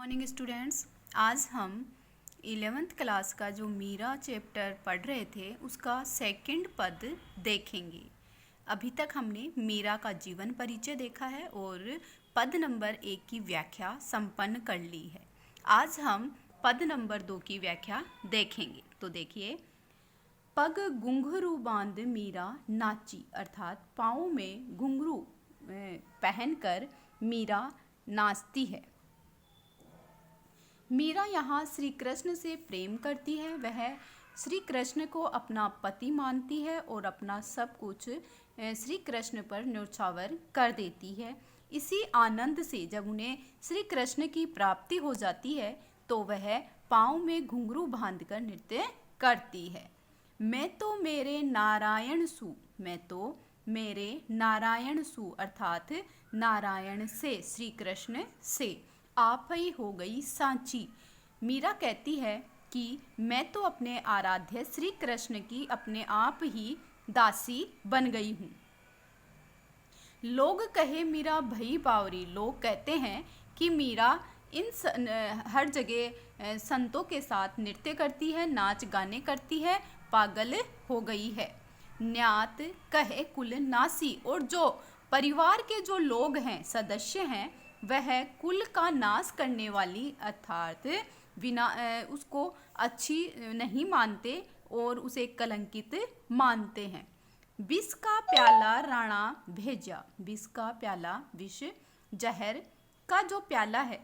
Morning students, आज हम 11th class का जो मीरा चैप्टर पढ़ रहे थे उसका सेकंड पद देखेंगे। अभी तक हमने मीरा का जीवन परिचय देखा है और पद नंबर 1 की व्याख्या संपन्न कर ली है। आज हम पद नंबर 2 की व्याख्या देखेंगे। तो देखिए, पग घुंघरू बांध मीरा नाची, अर्थात पाँव में घुंघरू पहनकर मीरा नाचती है। मीरा यहाँ श्री कृष्ण से प्रेम करती है। वह श्री कृष्ण को अपना पति मानती है और अपना सब कुछ श्री कृष्ण पर न्यौछावर कर देती है। इसी आनंद से जब उन्हें श्री कृष्ण की प्राप्ति हो जाती है तो वह पाँव में घुंघरू बांधकर नृत्य करती है। मैं तो मेरे नारायण सु अर्थात नारायण से, श्री कृष्ण से आप ही हो गई सांची। मीरा कहती है कि मैं तो अपने आराध्य श्री कृष्ण की अपने आप ही दासी बन गई हूँ। लोग कहे मीरा भई बावरी, लोग कहते हैं कि मीरा हर जगह संतों के साथ नृत्य करती है, नाच गाने करती है, पागल हो गई है। न्यात कहे कुल नासी, और जो परिवार के जो लोग हैं, सदस्य हैं, वह कुल का नाश करने वाली अर्थात बिना उसको अच्छी नहीं मानते और उसे कलंकित मानते हैं। विष का प्याला राणा भेजा, विष का प्याला, विष जहर का जो प्याला है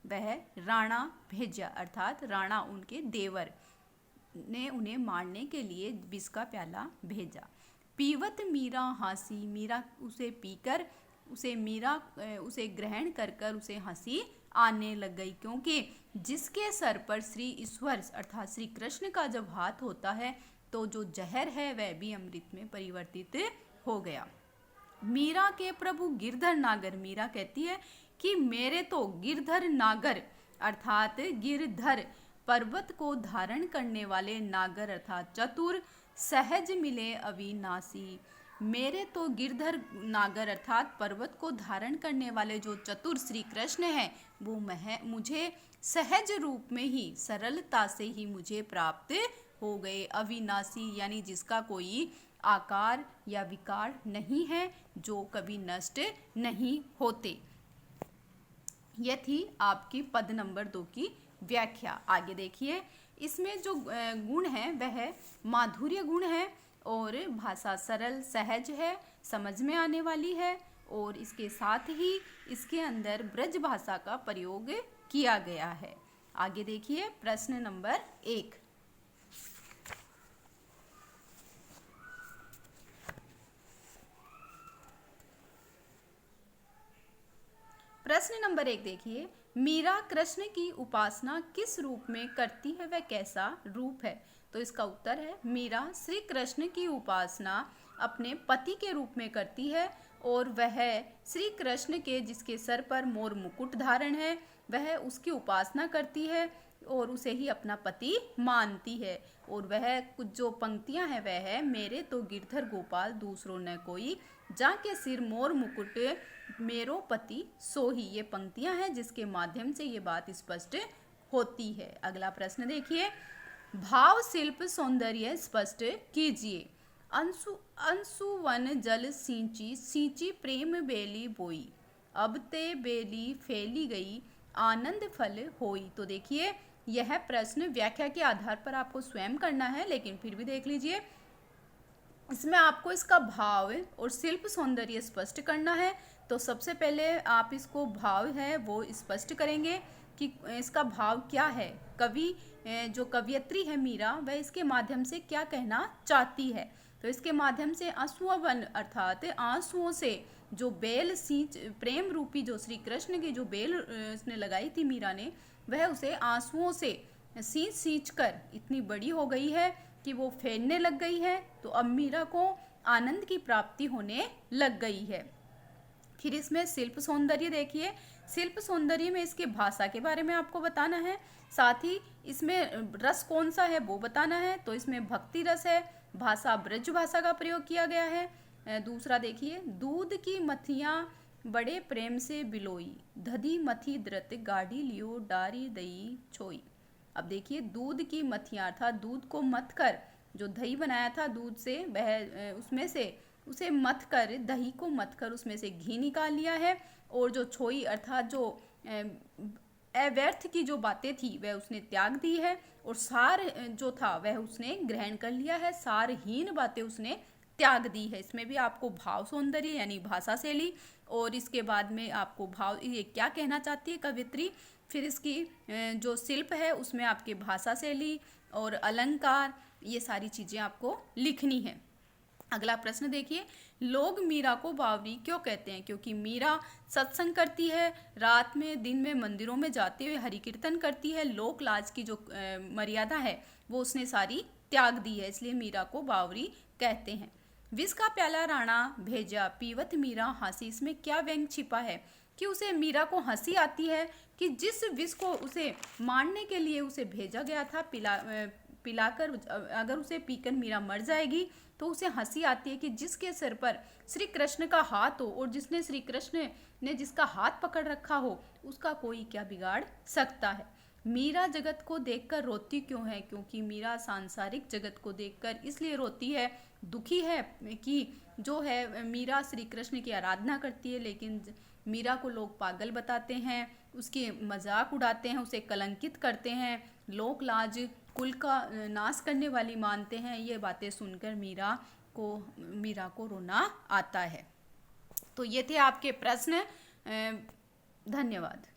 वह राणा भेजा, अर्थात राणा उनके देवर ने उन्हें मारने के लिए विष का प्याला भेजा। पीवत मीरा हंसी, मीरा उसे पीकर उसे ग्रहण कर कर उसे हंसी आने लग गई, क्योंकि जिसके सर पर श्री ईश्वर अर्थात श्री कृष्ण का जब हाथ होता है तो जो जहर है वह भी अमृत में परिवर्तित हो गया। मीरा के प्रभु गिरधर नागर, मीरा कहती है कि मेरे तो गिरधर नागर अर्थात गिरधर पर्वत को धारण करने वाले नागर अर्थात चतुर सहज मिले अविनाशी। मेरे तो गिरधर नागर अर्थात पर्वत को धारण करने वाले जो चतुर श्री कृष्ण हैं वो मुझे सहज रूप में ही, सरलता से ही मुझे प्राप्त हो गए। अविनाशी यानी जिसका कोई आकार या विकार नहीं है, जो कभी नष्ट नहीं होते। यह थी आपकी पद नंबर 2 की व्याख्या। आगे देखिए, इसमें जो गुण है वह माधुर्य गुण है और भाषा सरल सहज है, समझ में आने वाली है, और इसके साथ ही इसके अंदर ब्रज भाषा का प्रयोग किया गया है। आगे देखिए प्रश्न नंबर 1। प्रश्न नंबर 1 देखिए, मीरा कृष्ण की उपासना किस रूप में करती है, वह कैसा रूप है? तो इसका उत्तर है मीरा श्री कृष्ण की उपासना अपने पति के रूप में करती है और वह श्री कृष्ण के जिसके सर पर मोर मुकुट धारण है वह उसकी उपासना करती है और उसे ही अपना पति मानती है। और वह कुछ जो पंक्तियां हैं वह है, मेरे तो गिरधर गोपाल दूसरों न कोई, जाके सिर मोर मुकुट मेरो पति सोही। ये पंक्तियां हैं जिसके माध्यम से ये बात स्पष्ट होती है। अगला प्रश्न देखिए, भाव शिल्प सौंदर्य स्पष्ट कीजिए। अंशुवन जल सींची, सींची प्रेम बेली बोई, अब ते बेली फैली गई, आनंद फल होई। तो देखिए, यह प्रश्न व्याख्या के आधार पर आपको स्वयं करना है, लेकिन फिर भी देख लीजिए, इसमें आपको इसका भाव और शिल्प सौंदर्य स्पष्ट करना है। तो सबसे पहले आप इसको भाव है वो स्पष्ट करेंगे कि इसका भाव क्या है। कवि जो कवियत्री है मीरा, वह इसके माध्यम से क्या कहना चाहती है। तो इसके माध्यम से आंसुवन अर्थात आंसुओं से जो बेल सींच, प्रेम रूपी जो श्री कृष्ण की जो बेल उसने लगाई थी मीरा ने, वह उसे आंसुओं से सींच कर इतनी बड़ी हो गई है कि वो फैलने लग गई है। तो अब मीरा को आनंद की प्राप्ति होने लग गई है। फिर इसमें शिल्प सौंदर्य देखिए, शिल्प सौंदर्य में इसके भाषा के बारे में आपको बताना है, साथ ही इसमें रस कौन सा है वो बताना है। तो इसमें भक्ति रस है, भाषा ब्रज भाषा का प्रयोग किया गया है। दूसरा देखिए, दूध की मथियाँ बड़े प्रेम से बिलोई, धधी मथी धृत गाढ़ी लियो डारी दई छोई। अब देखिए, दूध की मथियाँ अर्थात दूध को मथ कर जो दही बनाया था दूध से, वह उसमें से उसे मथ कर, दही को मथ कर उसमें से घी निकाल लिया है। और जो छोई अर्थात जो अव्यर्थ की जो बातें थी वह उसने त्याग दी है। और सार जो था वह उसने ग्रहण कर लिया है, सारहीन बातें उसने त्याग दी है। इसमें भी आपको भाव सौंदर्य यानी भाषा शैली, और इसके बाद में आपको भाव, ये क्या कहना चाहती है कवित्री, फिर इसकी जो शिल्प है उसमें आपके भाषा शैली और अलंकार, ये सारी चीज़ें आपको लिखनी है। अगला प्रश्न देखिए, लोग मीरा को बावरी क्यों कहते हैं? क्योंकि मीरा सत्संग करती है, रात में दिन में मंदिरों में जाते हुए हरि कीर्तन करती है, लोक लाज की जो मर्यादा है वो उसने सारी त्याग दी है, इसलिए मीरा को बावरी कहते हैं। विष का प्याला राणा भेजा पीवत मीरा हंसी, इसमें क्या व्यंग छिपा है कि उसे मीरा को हंसी आती है कि जिस विष को उसे मारने के लिए उसे भेजा गया था, पिलाकर अगर उसे पीकर मीरा मर जाएगी तो उसे हंसी आती है कि जिसके सिर पर श्री कृष्ण का हाथ हो और जिसने श्री कृष्ण ने जिसका हाथ पकड़ रखा हो उसका कोई क्या बिगाड़ सकता है। मीरा जगत को देखकर रोती क्यों है? क्योंकि मीरा सांसारिक जगत को देखकर इसलिए रोती है, दुखी है कि जो है मीरा श्री कृष्ण की आराधना करती है, लेकिन मीरा को लोग पागल बताते हैं, उसके मजाक उड़ाते हैं, उसे कलंकित करते हैं, लोक लाज कुल का नाश करने वाली मानते हैं। ये बातें सुनकर मीरा को रोना आता है। तो ये थे आपके प्रश्न। धन्यवाद।